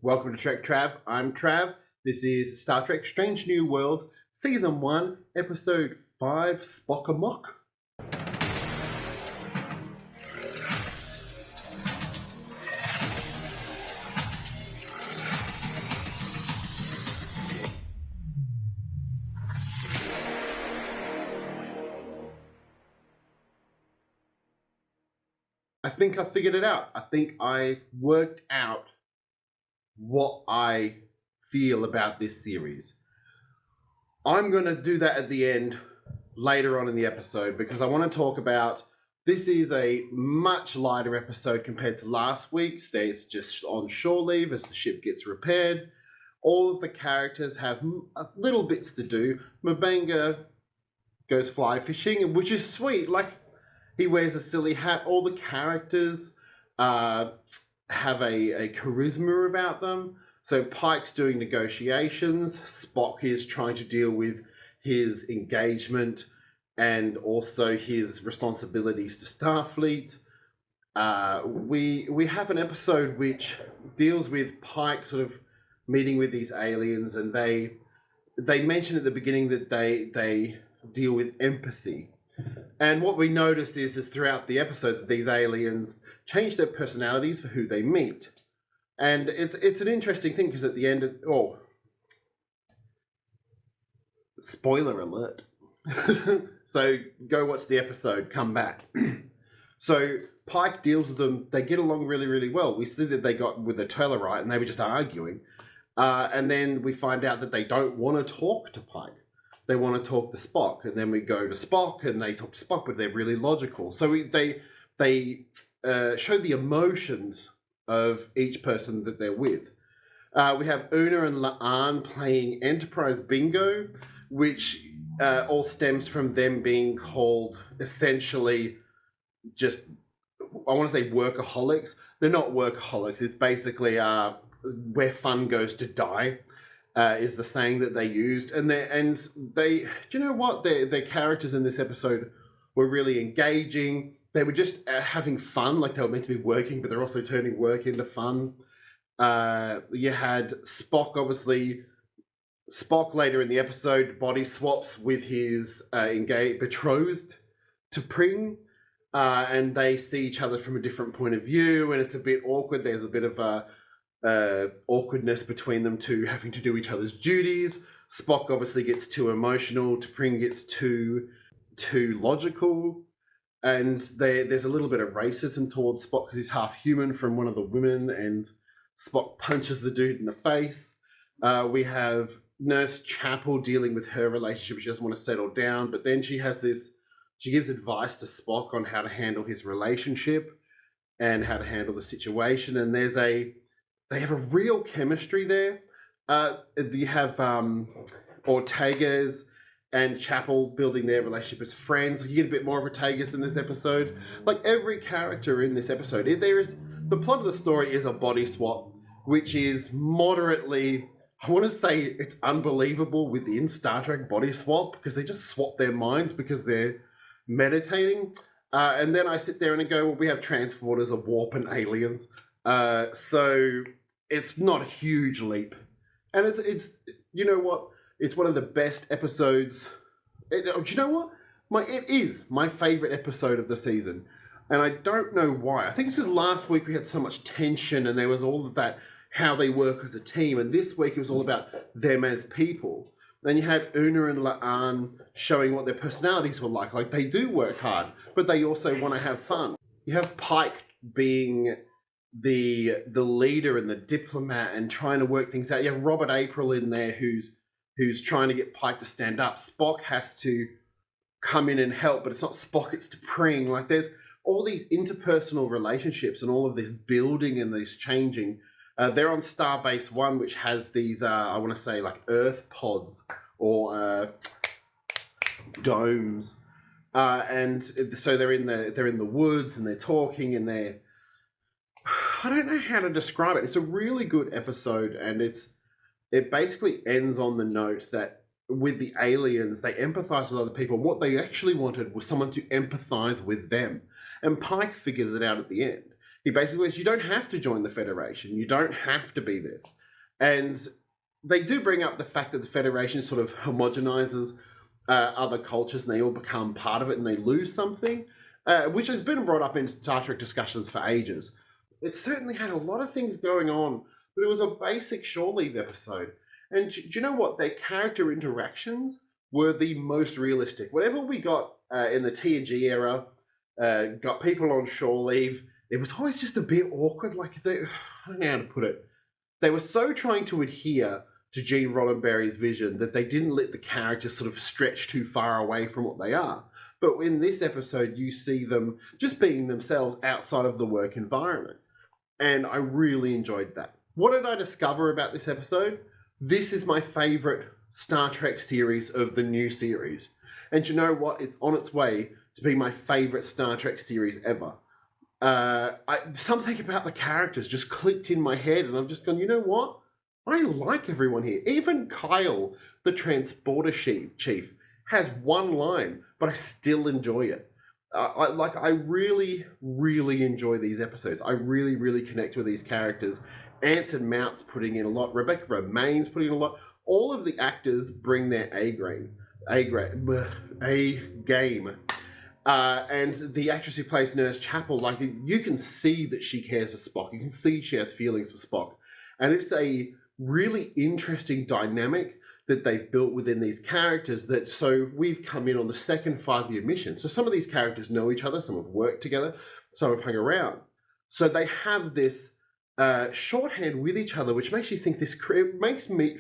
Welcome to TrekTrav. I'm Trav. This is Star Trek Strange New Worlds, Season 1, Episode 5, Spock Amok. I think I figured it out. I think I worked out what I feel about this series. I'm going to do that at the end later on in the episode because I want to talk about this is a much lighter episode compared to last week's. It's just on shore leave as the ship gets repaired. All of the characters have little bits to do. M'Benga goes fly fishing, which is sweet. Like, he wears a silly hat. All the characters have a charisma about them. So Pike's doing negotiations. Spock is trying to deal with his engagement and also his responsibilities to Starfleet. We have an episode which deals with Pike sort of meeting with these aliens, and they mention at the beginning that they deal with empathy. And what we notice is throughout the episode that these aliens change their personalities for who they meet. And it's an interesting thing because at the end of... spoiler alert. So go watch the episode, come back. So Pike deals with them. They get along really, really well. We see that they got with the Tellarite and they were just arguing. And then we find out that they don't want to talk to Pike. They want to talk to Spock, and then we go to Spock, and they talk to Spock, but they're really logical. So they show the emotions of each person that they're with. We have Una and La'an playing Enterprise Bingo, which all stems from them being called essentially just, I want to say workaholics. They're not workaholics. It's basically where fun goes to die. Is the saying that they used, and they do you know what, their characters in this episode were really engaging. They were just having fun, like they were meant to be working, but they're also turning work into fun. You had Spock, obviously. Spock later in the episode body swaps with his betrothed to Pring, and they see each other from a different point of view, and it's a bit awkward. There's a bit of awkwardness between them two having to do each other's duties. Spock obviously gets too emotional. T'Pring gets too logical. And there's a little bit of racism towards Spock because he's half human from one of the women, and Spock punches the dude in the face. We have Nurse Chapel dealing with her relationship. She doesn't want to settle down, but then she gives advice to Spock on how to handle his relationship and how to handle the situation. And they have a real chemistry there. You have Ortegas and Chapel building their relationship as friends. You get a bit more of Ortegas in this episode. Like every character in this episode, the plot of the story is a body swap, which is moderately, I want to say it's unbelievable within Star Trek body swap because they just swap their minds because they're meditating. And then I sit there and I go, well, we have transporters of warp and aliens. So it's not a huge leap, and it's you know what? It's one of the best episodes. Do you know what? It is my favorite episode of the season, and I don't know why. I think it's because last week we had so much tension, and there was all of that how they work as a team, and this week it was all about them as people. Then you had Una and La'an showing what their personalities were like. Like they do work hard, but they also want to have fun. You have Pike being the leader and the diplomat and trying to work things out. You have Robert April in there who's trying to get Pike to stand up. Spock has to come in and help, but it's not Spock, it's T'Pring. Like there's all these interpersonal relationships and all of this building and this changing. They're on Starbase 1, which has these I want to say like Earth pods or domes. And so they're in the woods and they're talking and I don't know how to describe it. It's a really good episode, and it basically ends on the note that with the aliens, they empathize with other people. What they actually wanted was someone to empathize with them. And Pike figures it out at the end. He basically says, you don't have to join the Federation. You don't have to be this. And they do bring up the fact that the Federation sort of homogenizes other cultures and they all become part of it and they lose something, which has been brought up in Star Trek discussions for ages. It certainly had a lot of things going on, but it was a basic shore leave episode. And do you know what? Their character interactions were the most realistic. Whatever we got in the TNG era, got people on shore leave, it was always just a bit awkward. Like, I don't know how to put it. They were so trying to adhere to Gene Roddenberry's vision that they didn't let the characters sort of stretch too far away from what they are. But in this episode, you see them just being themselves outside of the work environment. And I really enjoyed that. What did I discover about this episode? This is my favorite Star Trek series of the new series. And you know what? It's on its way to be my favorite Star Trek series ever. Something about the characters just clicked in my head, and I'm just going, you know what? I like everyone here. Even Kyle, the transporter chief, has one line, but I still enjoy it. I really, really enjoy these episodes. I really, really connect with these characters. Anson Mount's putting in a lot. Rebecca Romaine's putting in a lot. All of the actors bring their A game. And the actress who plays Nurse Chapel, like, you can see that she cares for Spock. You can see she has feelings for Spock. And it's a really interesting dynamic that they've built within these characters that, so we've come in on the second 5-year mission. So some of these characters know each other, some have worked together, some have hung around. So they have this shorthand with each other, which makes you think this crew, makes me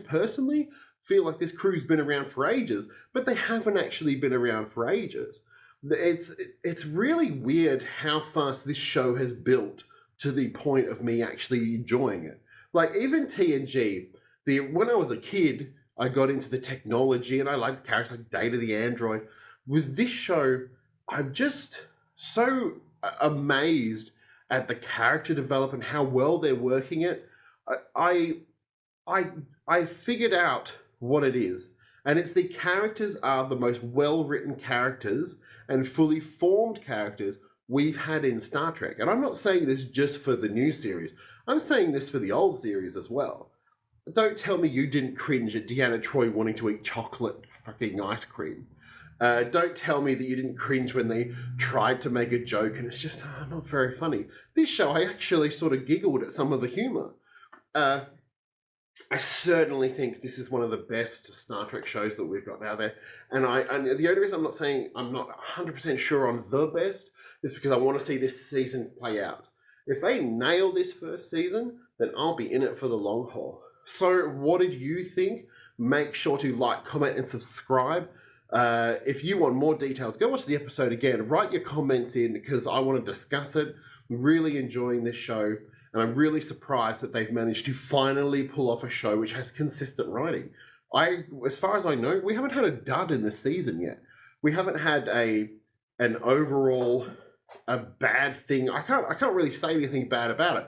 personally feel like this crew's been around for ages, but they haven't actually been around for ages. It's really weird how fast this show has built to the point of me actually enjoying it. Like, even TNG, when I was a kid, I got into the technology and I liked characters like Data the Android. With this show, I'm just so amazed at the character development, how well they're working it. I figured out what it is, and it's the characters are the most well-written characters and fully formed characters we've had in Star Trek. And I'm not saying this just for the new series. I'm saying this for the old series as well. Don't tell me you didn't cringe at Deanna Troi wanting to eat chocolate fucking ice cream. Don't tell me that you didn't cringe when they tried to make a joke and it's just not very funny. This show, I actually sort of giggled at some of the humor. I certainly think this is one of the best Star Trek shows that we've got out there. And the only reason I'm not saying I'm not 100% sure on the best is because I want to see this season play out. If they nail this first season, then I'll be in it for the long haul. So what did you think? Make sure to like, comment, and subscribe. If you want more details, go watch the episode again. Write your comments in because I want to discuss it. I'm really enjoying this show. And I'm really surprised that they've managed to finally pull off a show which has consistent writing. As far as I know, we haven't had a dud in this season yet. We haven't had an overall a bad thing. I can't really say anything bad about it.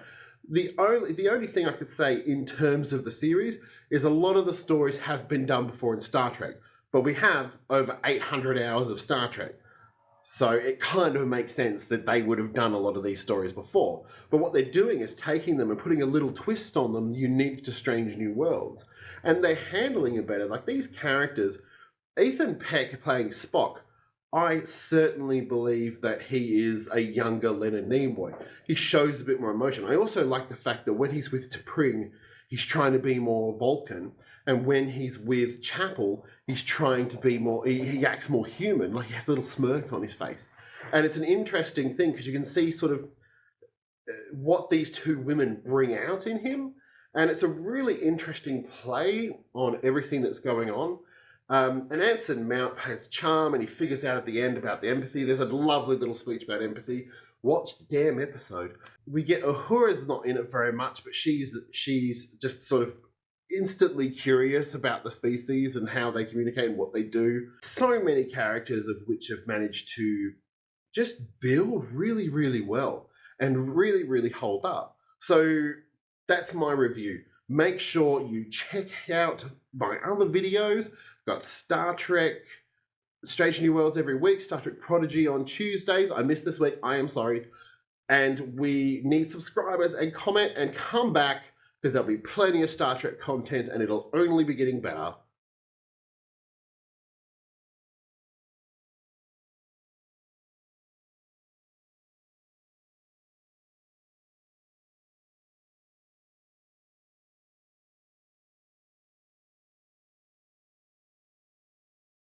The only thing I could say in terms of the series is a lot of the stories have been done before in Star Trek, but we have over 800 hours of Star Trek. So it kind of makes sense that they would have done a lot of these stories before. But what they're doing is taking them and putting a little twist on them unique to Strange New Worlds. And they're handling it better. Like, these characters, Ethan Peck playing Spock, I certainly believe that he is a younger Leonard Nimoy. He shows a bit more emotion. I also like the fact that when he's with T'Pring, he's trying to be more Vulcan. And when he's with Chapel, he's trying to be more, he acts more human, like he has a little smirk on his face. And it's an interesting thing because you can see sort of what these two women bring out in him. And it's a really interesting play on everything that's going on. And Anson Mount has charm and he figures out at the end about the empathy. There's a lovely little speech about empathy. Watch the damn episode. We get Uhura's not in it very much, but she's just sort of instantly curious about the species and how they communicate and what they do. So many characters of which have managed to just build really, really well and really, really hold up. So that's my review. Make sure you check out my other videos. Got Star Trek, Strange New Worlds every week, Star Trek Prodigy on Tuesdays. I missed this week, I am sorry. And we need subscribers and comment and come back, because there'll be plenty of Star Trek content and it'll only be getting better.